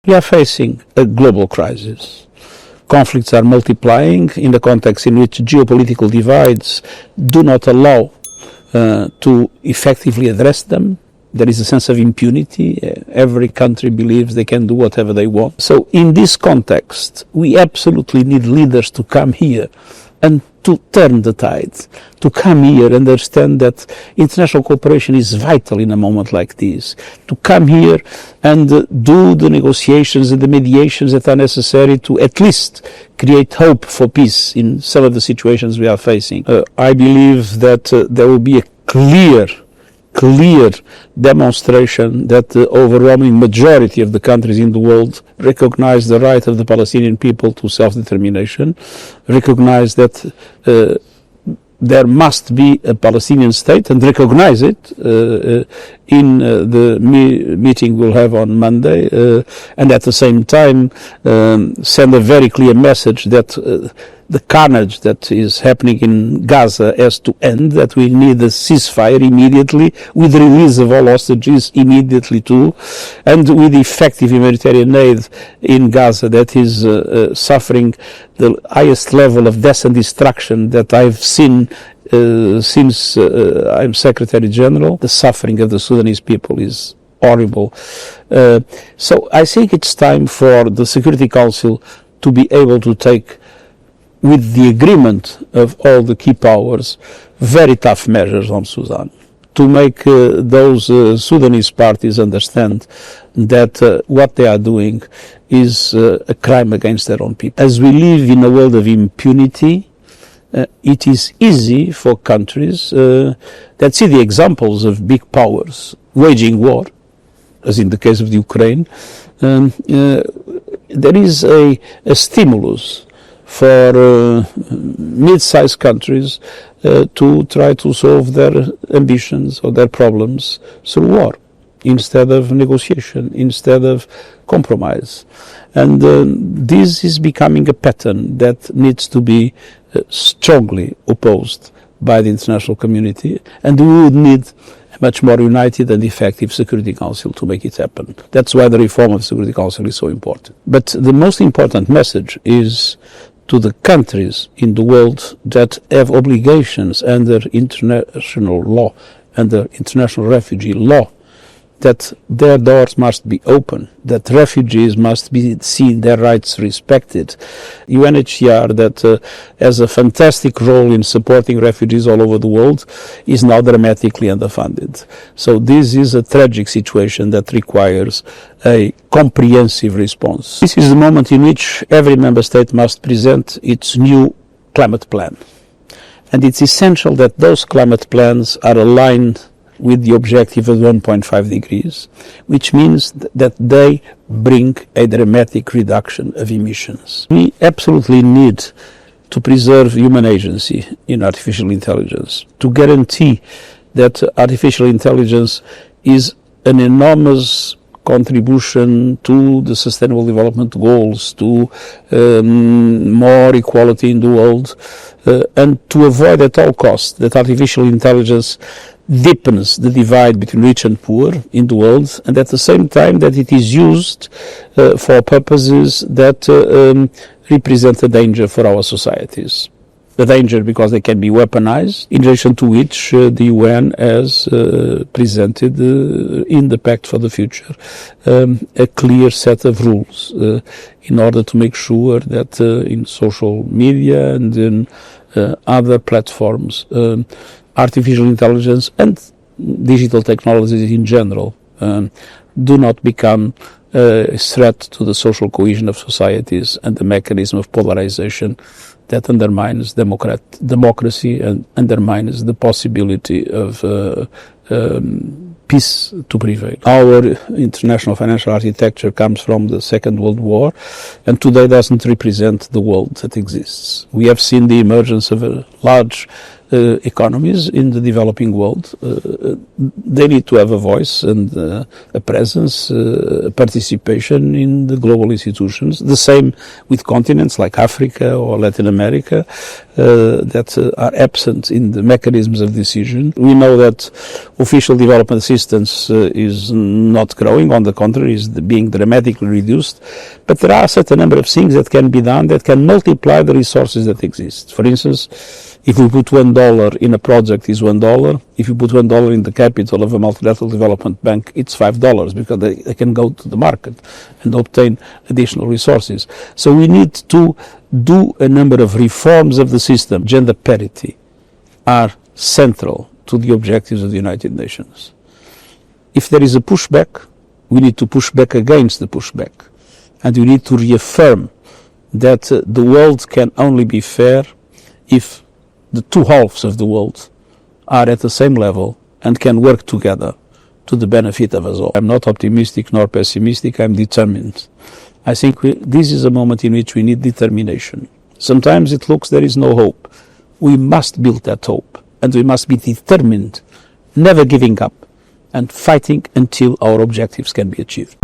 We are facing a global crisis. Conflicts are multiplying in a context in which geopolitical divides do not allow to effectively address them. There is a sense of impunity. Every country believes they can do whatever they want. So in this context, we absolutely need leaders to come here and to turn the tide, to come here and understand that international cooperation is vital in a moment like this, to come here and do the negotiations and the mediations that are necessary to at least create hope for peace in some of the situations we are facing. I believe that there will be a clear demonstration that the overwhelming majority of the countries in the world recognize the right of the Palestinian people to self-determination, recognize that there must be a Palestinian state and recognize it in the meeting we'll have on Monday, and at the same time send a very clear message that the carnage that is happening in Gaza has to end, that we need a ceasefire immediately, with the release of all hostages immediately too, and with effective humanitarian aid in Gaza that is suffering the highest level of death and destruction that I've seen since I'm Secretary General. The suffering of the Sudanese people is horrible. So I think it's time for the Security Council to be able to take, with the agreement of all the key powers, very tough measures on Sudan, to make those Sudanese parties understand that what they are doing is a crime against their own people. As we live in a world of impunity, it is easy for countries that see the examples of big powers waging war, as in the case of the Ukraine. There is a stimulus for mid-sized countries to try to solve their ambitions or their problems through war, instead of negotiation, instead of compromise. And this is becoming a pattern that needs to be strongly opposed by the international community, and we would need a much more united and effective Security Council to make it happen. That's why the reform of the Security Council is so important. But the most important message is to the countries in the world that have obligations under international law, under international refugee law, that their doors must be open, that refugees must be seen their rights respected. UNHCR, that has a fantastic role in supporting refugees all over the world, is now dramatically underfunded. So this is a tragic situation that requires a comprehensive response. This is the moment in which every member state must present its new climate plan. And it's essential that those climate plans are aligned with the objective of 1.5 degrees, which means that they bring a dramatic reduction of emissions. We absolutely need to preserve human agency in artificial intelligence, to guarantee that artificial intelligence is an enormous contribution to the Sustainable Development Goals, to more equality in the world, and to avoid at all costs that artificial intelligence deepens the divide between rich and poor in the world, and at the same time that it is used for purposes that represent a danger for our societies. The danger because they can be weaponized, in relation to which the UN has presented in the Pact for the Future a clear set of rules in order to make sure that in social media and in other platforms, artificial intelligence and digital technologies in general do not become a threat to the social cohesion of societies and the mechanism of polarization that undermines democracy and undermines the possibility of peace to prevail. Our international financial architecture comes from the Second World War and today doesn't represent the world that exists. We have seen the emergence of a large economies in the developing world, they need to have a voice and a presence, participation in the global institutions. The same with continents like Africa or Latin America that are absent in the mechanisms of decision. We know that official development assistance is not growing, on the contrary, is being dramatically reduced. But there are a certain number of things that can be done that can multiply the resources that exist. For instance, if we put $1 in a project, is $1. If you put $1 in the capital of a multilateral development bank, it's $5, because they can go to the market and obtain additional resources. So we need to do a number of reforms of the system. Gender parity are central to the objectives of the United Nations. If there is a pushback, we need to push back against the pushback. And we need to reaffirm that the world can only be fair if the two halves of the world are at the same level and can work together to the benefit of us all. I'm not optimistic nor pessimistic, I'm determined. I think this is a moment in which we need determination. Sometimes it looks there is no hope. We must build that hope, and we must be determined, never giving up, and fighting until our objectives can be achieved.